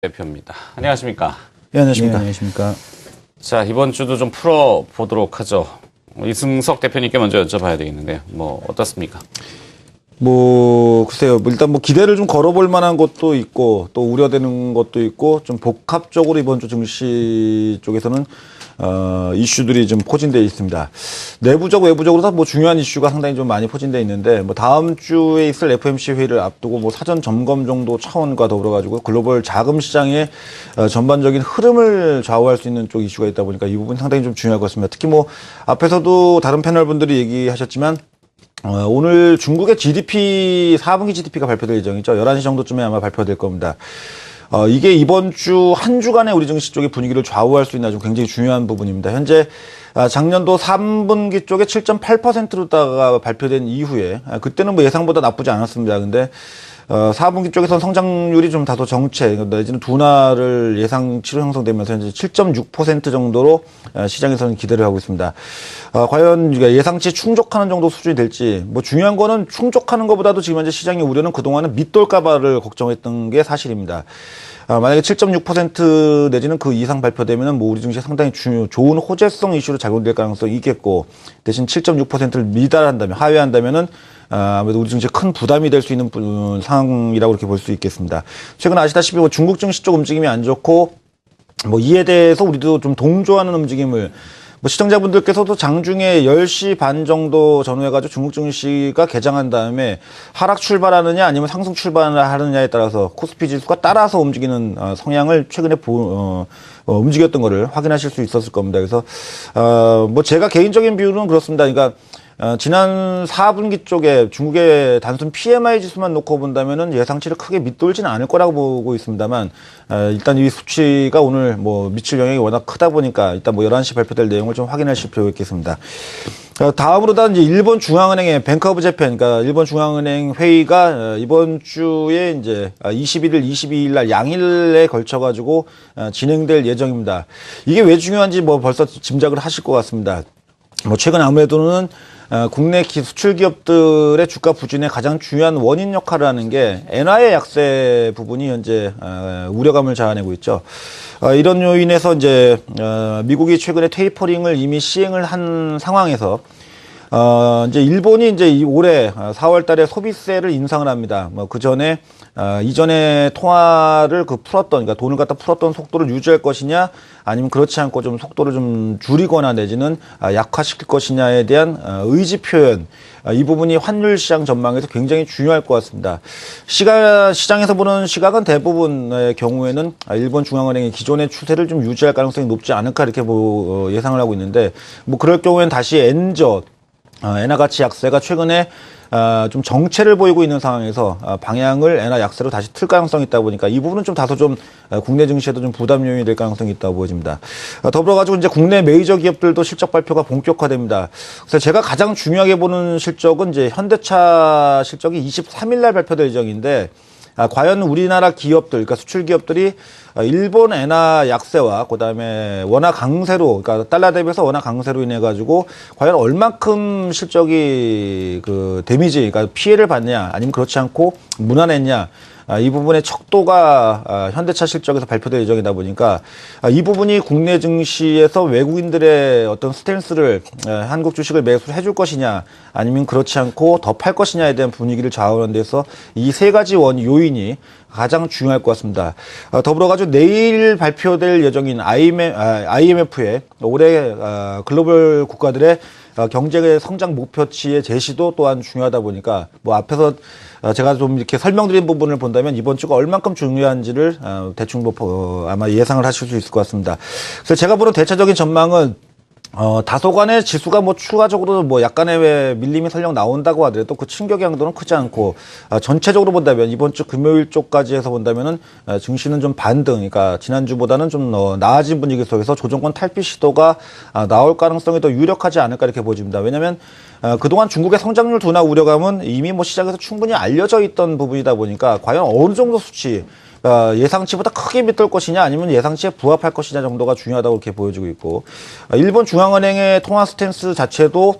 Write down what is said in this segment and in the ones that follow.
대표입니다. 안녕하십니까? 네, 안녕하십니까? 네, 안녕하십니까? 자, 이번 주도 좀 풀어보도록 하죠. 이승석 대표님께 먼저 여쭤봐야 되겠는데요. 어떻습니까? 글쎄요. 일단 기대를 좀 걸어볼 만한 것도 있고, 또 우려되는 것도 있고, 좀 복합적으로 이번 주 증시 쪽에서는, 이슈들이 좀 포진되어 있습니다. 내부적, 외부적으로 다 중요한 이슈가 상당히 좀 많이 포진되어 있는데, 다음 주에 있을 FOMC 회의를 앞두고 사전 점검 정도 차원과 더불어가지고 글로벌 자금 시장의 전반적인 흐름을 좌우할 수 있는 쪽 이슈가 있다 보니까 이 부분이 상당히 좀 중요할 것 같습니다. 특히 앞에서도 다른 패널 분들이 얘기하셨지만, 오늘 중국의 GDP, 4분기 GDP가 발표될 예정이죠. 11시 정도쯤에 아마 발표될 겁니다. 이게 이번 주 한 주간의 우리 증시 쪽의 분위기를 좌우할 수 있는 아주 굉장히 중요한 부분입니다. 현재 작년도 3분기 쪽에 7.8%로다가 발표된 이후에 그때는 예상보다 나쁘지 않았습니다. 근데 4분기 쪽에서는 성장률이 좀 다소 정체 내지는 둔화를 예상치로 형성되면서 현재 7.6% 정도로 시장에서는 기대를 하고 있습니다. 과연 예상치 충족하는 정도 수준이 될지 중요한 거는 충족하는 것보다도 지금 현재 시장의 우려는 그동안은 밑돌까봐를 걱정했던 게 사실입니다. 만약에 7.6% 내지는 그 이상 발표되면은 우리 증시에 상당히 좋은 호재성 이슈로 작용될 가능성이 있겠고, 대신 7.6%를 미달한다면, 하회한다면은 아무래도 우리 증시에 큰 부담이 될 수 있는 상황이라고 이렇게 볼 수 있겠습니다. 최근 아시다시피 중국 증시 쪽 움직임이 안 좋고, 이에 대해서 우리도 좀 동조하는 움직임을 시청자분들께서도 장중에 10시 반 정도 전후해가지고 중국 증시가 개장한 다음에 하락 출발하느냐 아니면 상승 출발하느냐에 따라서 코스피 지수가 따라서 움직이는 성향을 최근에 움직였던 거를 확인하실 수 있었을 겁니다. 그래서 제가 개인적인 비율은 그렇습니다. 그러니까 지난 4분기 쪽에 중국의 단순 PMI 지수만 놓고 본다면은 예상치를 크게 밑돌지는 않을 거라고 보고 있습니다만, 일단 이 수치가 오늘 미칠 영향이 워낙 크다 보니까 일단 11시 발표될 내용을 좀 확인하실 필요가 있겠습니다. 다음으로 이제 일본 중앙은행의 뱅크 오브 재팬, 그러니까 일본 중앙은행 회의가 이번 주에 이제 21일, 22일 날 양일에 걸쳐가지고 진행될 예정입니다. 이게 왜 중요한지 벌써 짐작을 하실 것 같습니다. 최근 아무래도는 국내 수출 기업들의 주가 부진의 가장 중요한 원인 역할을 하는 게 엔화의 약세 부분이 현재 우려감을 자아내고 있죠. 이런 요인에서 이제 미국이 최근에 테이퍼링을 이미 시행을 한 상황에서 이제 일본이 이제 올해 4월 달에 소비세를 인상을 합니다. 그 전에 이전에 통화를 그러니까 돈을 갖다 풀었던 속도를 유지할 것이냐, 아니면 그렇지 않고 좀 속도를 좀 줄이거나 내지는 약화시킬 것이냐에 대한 의지 표현, 이 부분이 환율 시장 전망에서 굉장히 중요할 것 같습니다. 시장에서 보는 시각은 대부분의 경우에는 일본 중앙은행이 기존의 추세를 좀 유지할 가능성이 높지 않을까 이렇게 예상을 하고 있는데, 그럴 경우에는 다시 엔화 가치 약세가 최근에 좀 정체를 보이고 있는 상황에서 방향을 엔화 약세로 다시 틀 가능성이 있다 보니까 이 부분은 좀 다소 좀 국내 증시에도 좀 부담 요인이 될 가능성이 있다고 보여집니다. 더불어가지고 이제 국내 메이저 기업들도 실적 발표가 본격화됩니다. 그래서 제가 가장 중요하게 보는 실적은 이제 현대차 실적이 23일 날 발표될 예정인데, 과연 우리나라 기업들, 그러니까 수출 기업들이 일본 엔화 약세와 그다음에 원화 강세로, 그러니까 달러 대비해서 원화 강세로 인해 가지고 과연 얼만큼 실적이 데미지, 그러니까 피해를 받냐, 아니면 그렇지 않고 무난했냐, 이 부분의 척도가 현대차 실적에서 발표될 예정이다 보니까 이 부분이 국내 증시에서 외국인들의 어떤 스탠스를 한국 주식을 매수해 줄 것이냐, 아니면 그렇지 않고 더 팔 것이냐에 대한 분위기를 좌우하는 데서 이 세 가지 요인이 가장 중요할 것 같습니다. 더불어가지고 내일 발표될 예정인 IMF의 올해 글로벌 국가들의 경제 성장 목표치의 제시도 또한 중요하다 보니까 앞에서 제가 좀 이렇게 설명드린 부분을 본다면 이번 주가 얼만큼 중요한지를 대충 아마 예상을 하실 수 있을 것 같습니다. 그래서 제가 보는 대체적인 전망은 다소간의 지수가 추가적으로 약간의 밀림이 설령 나온다고 하더라도 그 충격의 강도는 크지 않고, 전체적으로 본다면 이번 주 금요일 쪽까지 해서 본다면은 증시는 좀 반등, 그러니까 지난주보다는 좀 나아진 분위기 속에서 조정권 탈피 시도가 나올 가능성이 더 유력하지 않을까 이렇게 보여집니다. 왜냐하면 그동안 중국의 성장률 둔화 우려감은 이미 시장에서 충분히 알려져 있던 부분이다 보니까 과연 어느 정도 수치, 예상치보다 크게 밑돌 것이냐 아니면 예상치에 부합할 것이냐 정도가 중요하다고 이렇게 보여지고 있고 일본 중앙은행의 통화 스탠스 자체도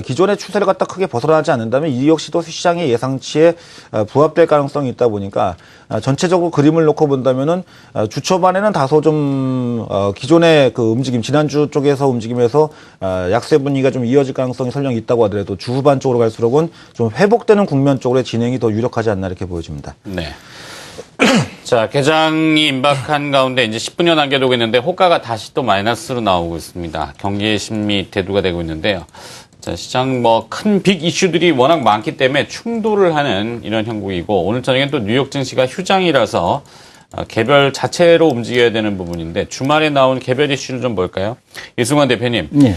기존의 추세를 갖다 크게 벗어나지 않는다면 이 역시도 시장의 예상치에 부합될 가능성이 있다 보니까 전체적으로 그림을 놓고 본다면은 주초반에는 다소 좀 기존의 그 움직임 지난주 쪽에서 움직임에서 약세 분위기가 좀 이어질 가능성이 설령 있다고 하더라도 주 후반 쪽으로 갈수록은 좀 회복되는 국면 쪽으로의 진행이 더 유력하지 않나 이렇게 보여집니다. 네. 자, 개장이 임박한 가운데 이제 10분여 남겨두고 있는데 호가가 다시 또 마이너스로 나오고 있습니다. 경기의 심리 대두가 되고 있는데요. 자, 시장 뭐 큰 빅 이슈들이 워낙 많기 때문에 충돌을 하는 이런 형국이고 오늘 저녁엔 또 뉴욕 증시가 휴장이라서 개별 자체로 움직여야 되는 부분인데 주말에 나온 개별 이슈를 좀 볼까요? 이승환 대표님. 네.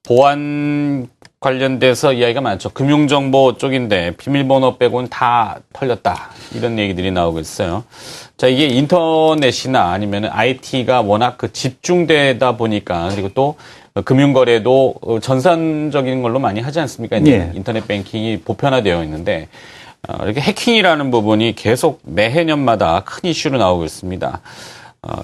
보안 관련돼서 이야기가 많죠. 금융정보 쪽인데 비밀번호 빼고는 다 털렸다. 이런 얘기들이 나오고 있어요. 자, 이게 인터넷이나 아니면 IT가 워낙 그 집중되다 보니까 그리고 또 금융거래도 전산적인 걸로 많이 하지 않습니까? 네. 인터넷 뱅킹이 보편화되어 있는데 이렇게 해킹이라는 부분이 계속 매해년마다 큰 이슈로 나오고 있습니다.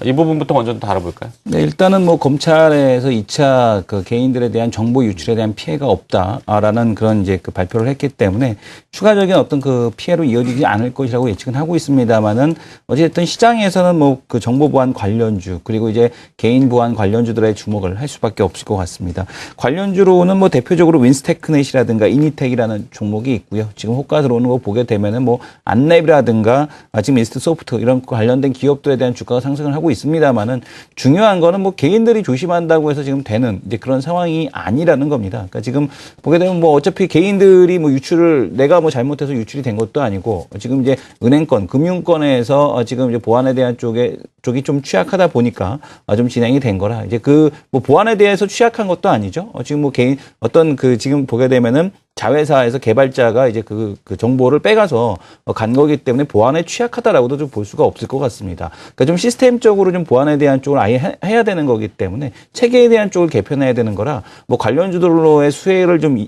이 부분부터 먼저 다뤄볼까요? 네, 일단은 뭐 검찰에서 2차 그 개인들에 대한 정보 유출에 대한 피해가 없다라는 그런 이제 그 발표를 했기 때문에 추가적인 어떤 그 피해로 이어지지 않을 것이라고 예측은 하고 있습니다만은 어쨌든 시장에서는 뭐 그 정보 보안 관련주 그리고 이제 개인 보안 관련주들의 주목을 할 수밖에 없을 것 같습니다. 관련주로는 뭐 대표적으로 윈스테크넷이라든가 이니텍이라는 종목이 있고요. 지금 호가 들어오는 거 보게 되면은 뭐 안랩이라든가 지금 이스트 소프트 이런 관련된 기업들에 대한 주가가 상승을 하고 있습니다만은 중요한 거는 뭐 개인들이 조심한다고 해서 지금 되는 이제 그런 상황이 아니라는 겁니다. 그러니까 지금 보게 되면 뭐 어차피 개인들이 뭐 유출을 내가 뭐 잘못해서 유출이 된 것도 아니고 지금 이제 은행권, 금융권에서 지금 이제 보안에 대한 쪽이 좀 취약하다 보니까 좀 진행이 된 거라 이제 그 뭐 보안에 대해서 취약한 것도 아니죠. 지금 뭐 개인 어떤 그 지금 보게 되면은 자회사에서 개발자가 이제 그 정보를 빼가서 간 거기 때문에 보안에 취약하다라고도 좀 볼 수가 없을 것 같습니다. 그러니까 좀 시스템적으로 좀 보안에 대한 쪽을 아예 해야 되는 거기 때문에 체계에 대한 쪽을 개편해야 되는 거라 뭐 관련주들로의 수혜를 좀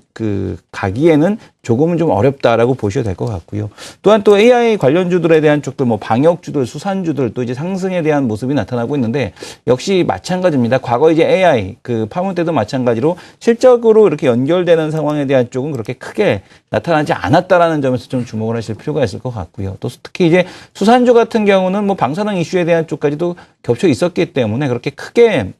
가기에는 조금은 좀 어렵다라고 보셔도 될 것 같고요. 또한 또 AI 관련주들에 대한 쪽들 뭐 방역주들, 수산주들 또 이제 상승에 대한 모습이 나타나고 있는데 역시 마찬가지입니다. 과거 이제 AI 그 파문 때도 마찬가지로 실적으로 이렇게 연결되는 상황에 대한 쪽은 그렇게 크게 나타나지 않았다라는 점에서 좀 주목을 하실 필요가 있을 것 같고요. 또 특히 이제 수산주 같은 경우는 뭐 방사능 이슈에 대한 쪽까지도 겹쳐 있었기 때문에 그렇게 크게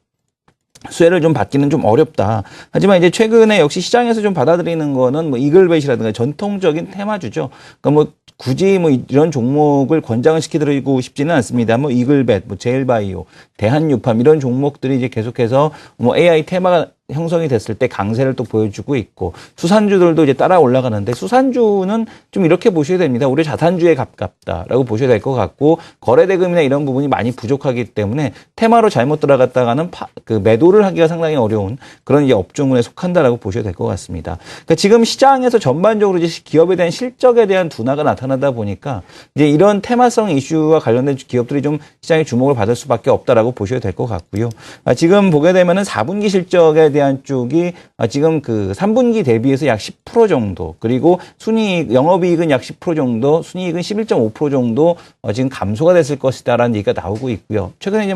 수혜를 좀 받기는 좀 어렵다. 하지만 이제 최근에 역시 시장에서 좀 받아들이는 거는 뭐 이글벳이라든가 전통적인 테마주죠. 그러니까 뭐 굳이 뭐 이런 종목을 권장을 시켜드리고 싶지는 않습니다. 뭐 이글벳, 뭐 제일바이오, 대한유팜 이런 종목들이 이제 계속해서 뭐 AI 테마가 형성이 됐을 때 강세를 또 보여주고 있고 수산주들도 이제 따라 올라가는데 수산주는 좀 이렇게 보셔야 됩니다. 우리 자산주에 가깝다라고 보셔야 될 것 같고 거래대금이나 이런 부분이 많이 부족하기 때문에 테마로 잘못 들어갔다가는 그 매도를 하기가 상당히 어려운 그런 이제 업종군에 속한다라고 보셔야 될 것 같습니다. 그러니까 지금 시장에서 전반적으로 이제 기업에 대한 실적에 대한 둔화가 나타나다 보니까 이제 이런 테마성 이슈와 관련된 기업들이 좀 시장의 주목을 받을 수밖에 없다라고 보셔야 될 것 같고요. 지금 보게 되면은 4분기 실적에 대한 쪽이 지금 그 3분기 대비해서 약 10% 정도 그리고 순이익 영업이익은 약 10% 정도 순이익은 11.5% 정도 지금 감소가 됐을 것이다라는 얘기가 나오고 있고요. 최근에 이제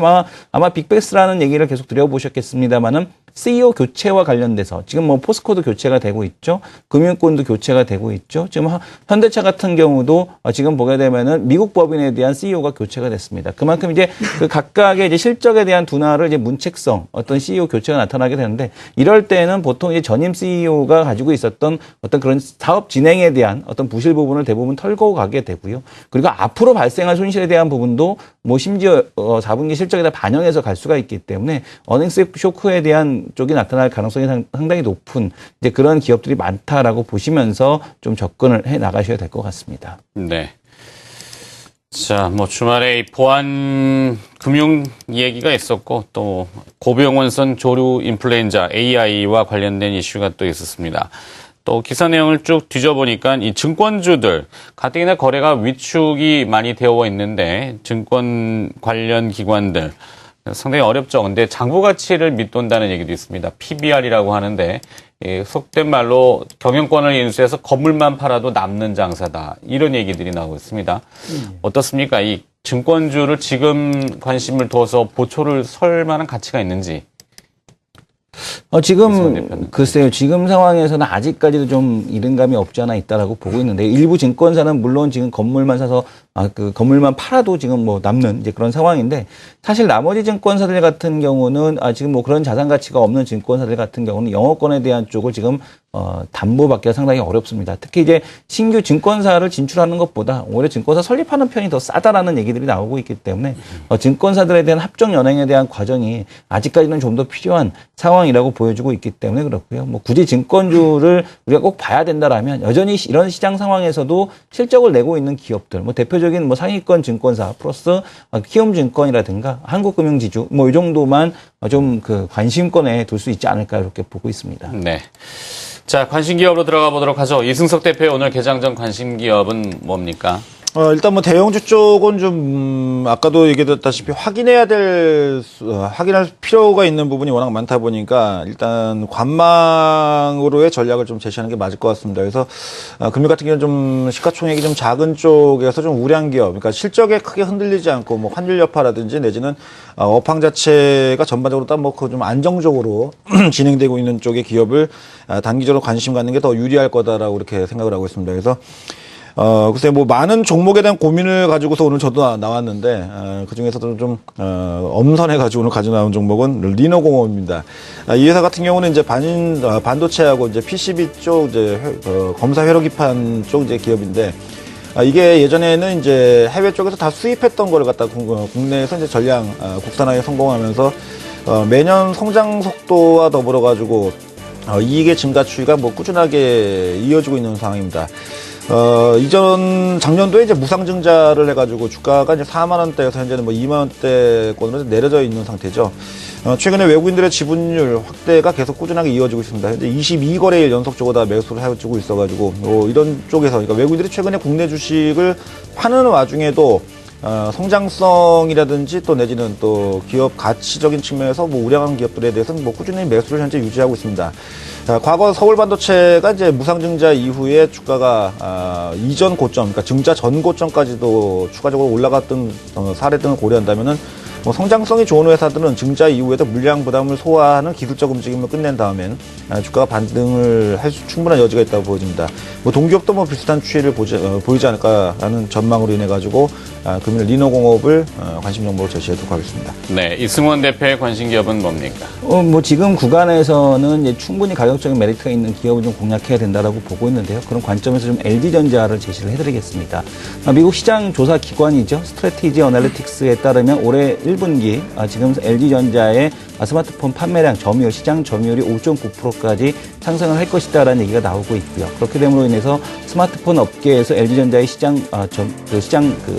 아마 빅베스라는 얘기를 계속 드려보셨겠습니다만은 CEO 교체와 관련돼서 지금 뭐 포스코도 교체가 되고 있죠. 금융권도 교체가 되고 있죠. 지금 현대차 같은 경우도 지금 보게 되면은 미국 법인에 대한 CEO가 교체가 됐습니다. 그만큼 이제 그 각각의 이제 실적에 대한 둔화를 이제 문책성 어떤 CEO 교체가 나타나게 되는데 이럴 때는 보통 이제 전임 CEO가 가지고 있었던 어떤 그런 사업 진행에 대한 어떤 부실 부분을 대부분 털고 가게 되고요. 그리고 앞으로 발생할 손실에 대한 부분도 뭐 심지어 4분기 실적에다 반영해서 갈 수가 있기 때문에 어닝스 쇼크에 대한 쪽이 나타날 가능성이 상당히 높은 이제 그런 기업들이 많다라고 보시면서 좀 접근을 해 나가셔야 될 것 같습니다. 네. 자, 뭐 주말에 보안 금융 얘기가 있었고 또 고병원성 조류 인플루엔자 AI와 관련된 이슈가 또 있었습니다. 또 기사 내용을 쭉 뒤져보니까 이 증권주들 가뜩이나 거래가 위축이 많이 되어 있는데 증권 관련 기관들 상당히 어렵죠. 근데 장부 가치를 밑돈다는 얘기도 있습니다. PBR이라고 하는데 속된 말로 경영권을 인수해서 건물만 팔아도 남는 장사다. 이런 얘기들이 나오고 있습니다. 어떻습니까? 이 증권주를 지금 관심을 둬서 보초를 설 만한 가치가 있는지. 지금 글쎄요. 지금 상황에서는 아직까지도 좀 이른감이 없지 않아 있다라고 보고 있는데 일부 증권사는 물론 지금 건물만 사서 그 건물만 팔아도 지금 뭐 남는 이제 그런 상황인데 사실 나머지 증권사들 같은 경우는 지금 뭐 그런 자산 가치가 없는 증권사들 같은 경우는 영어권에 대한 쪽을 지금 담보받기가 상당히 어렵습니다. 특히 이제 신규 증권사를 진출하는 것보다 오히려 증권사 설립하는 편이 더 싸다라는 얘기들이 나오고 있기 때문에 증권사들에 대한 합종 연행에 대한 과정이 아직까지는 좀 더 필요한 상황이라고 보여주고 있기 때문에 그렇고요. 뭐 굳이 증권주를 우리가 꼭 봐야 된다라면 여전히 이런 시장 상황에서도 실적을 내고 있는 기업들, 뭐 대표적인 뭐 상위권 증권사 플러스 키움증권이라든가 한국금융지주 뭐 이 정도만 좀 그 관심권에 둘 수 있지 않을까 이렇게 보고 있습니다. 네. 자, 관심 기업으로 들어가 보도록 하죠. 이승석 대표의 오늘 개장 전 관심 기업은 뭡니까? 일단 뭐 대형주 쪽은 좀 아까도 얘기했다시피 확인할 필요가 있는 부분이 워낙 많다 보니까 일단 관망으로의 전략을 좀 제시하는 게 맞을 것 같습니다. 그래서 금융 같은 경우는 좀 시가총액이 좀 작은 쪽에서 좀 우량 기업, 그러니까 실적에 크게 흔들리지 않고 뭐 환율 여파라든지 내지는 업황 자체가 전반적으로 뭐 좀 안정적으로 진행되고 있는 쪽의 기업을 단기적으로 관심 갖는 게 더 유리할 거다라고 이렇게 생각을 하고 있습니다. 그래서 글쎄, 뭐, 많은 종목에 대한 고민을 가지고서 오늘 저도 나왔는데, 그 중에서도 좀, 엄선해가지고 오늘 가지고 나온 종목은 리노공업입니다. 이 회사 같은 경우는 이제 반도체하고 이제 PCB 쪽, 이제, 검사 회로 기판 쪽 이제 기업인데, 이게 예전에는 이제 해외 쪽에서 다 수입했던 걸 갖다 국내에서 이제 전량, 국산화에 성공하면서, 매년 성장 속도와 더불어가지고, 이익의 증가 추이가 뭐 꾸준하게 이어지고 있는 상황입니다. 작년도에 이제 무상증자를 해가지고 주가가 이제 4만원대에서 현재는 뭐 2만원대권으로 내려져 있는 상태죠. 최근에 외국인들의 지분율 확대가 계속 꾸준하게 이어지고 있습니다. 현재 22거래일 연속적으로 다 매수를 해주고 있어가지고, 이런 쪽에서, 그러니까 외국인들이 최근에 국내 주식을 파는 와중에도, 성장성이라든지 또 내지는 또 기업 가치적인 측면에서 뭐 우량한 기업들에 대해서는 뭐 꾸준히 매수를 현재 유지하고 있습니다. 과거 서울반도체가 이제 무상증자 이후에 주가가 이전 고점, 그러니까 증자 전 고점까지도 추가적으로 올라갔던 사례 등을 고려한다면은 뭐 성장성이 좋은 회사들은 증자 이후에도 물량 부담을 소화하는 기술적 움직임을 끝낸 다음엔 주가가 반등을 할 수 충분한 여지가 있다고 보여집니다. 뭐 동기업도 뭐 비슷한 추이를 보이지 않을까라는 전망으로 인해 가지고 금일 리노공업을 관심 정보로 제시하도록 하겠습니다. 네, 이승원 대표의 관심 기업은 뭡니까? 뭐 지금 구간에서는 이제 충분히 가격적인 메리트가 있는 기업을 좀 공략해야 된다라고 보고 있는데요. 그런 관점에서 좀 LG전자를 제시를 해드리겠습니다. 미국 시장 조사 기관이죠. 스트래티지 어널리틱스에 따르면 올해 1분기 지금 LG전자의 스마트폰 판매량 점유율, 시장 점유율이 5.9%까지 상승을 할 것이다라는 얘기가 나오고 있고요. 그렇게 됨으로 인해서 스마트폰 업계에서 LG전자의 시장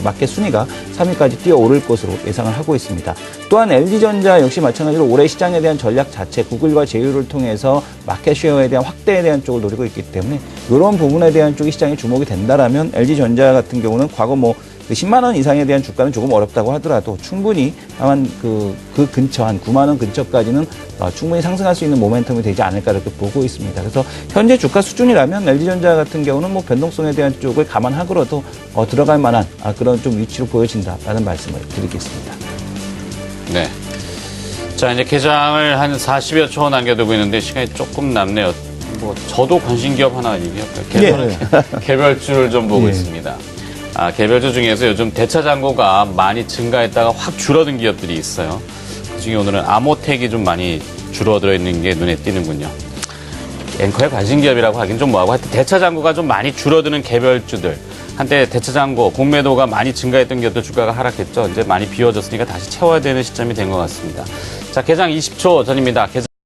마켓 순위가 3위까지 뛰어오를 것으로 예상을 하고 있습니다. 또한 LG전자 역시 마찬가지로 올해 시장에 대한 전략 자체, 구글과 제휴를 통해서 마켓 쉐어에 대한 확대에 대한 쪽을 노리고 있기 때문에 이런 부분에 대한 쪽이 시장에 주목이 된다라면 LG전자 같은 경우는 과거 10만 원 이상에 대한 주가는 조금 어렵다고 하더라도 충분히 다만 그 근처 한 9만 원 근처까지는 충분히 상승할 수 있는 모멘텀이 되지 않을까 이렇게 보고 있습니다. 그래서 현재 주가 수준이라면 LG전자 같은 경우는 뭐 변동성에 대한 쪽을 감안하고라도 들어갈 만한 그런 좀 위치로 보여진다라는 말씀을 드리겠습니다. 네. 자, 이제 개장을 한 40여 초 남겨두고 있는데 시간이 조금 남네요. 뭐 저도 관심 기업 하나 얘기할까요? 개별주를 좀 보고 있습니다. 개별주 중에서 요즘 대차 잔고가 많이 증가했다가 확 줄어든 기업들이 있어요. 그중에 오늘은 아모텍이 좀 많이 줄어들어 있는 게 눈에 띄는군요. 앵커의 관심 기업이라고 하긴 좀 뭐하고 하여튼 대차 잔고가 좀 많이 줄어드는 개별주들. 한때 대차 잔고, 공매도가 많이 증가했던 기업들 주가가 하락했죠. 이제 많이 비워졌으니까 다시 채워야 되는 시점이 된 것 같습니다. 자, 개장 20초 전입니다.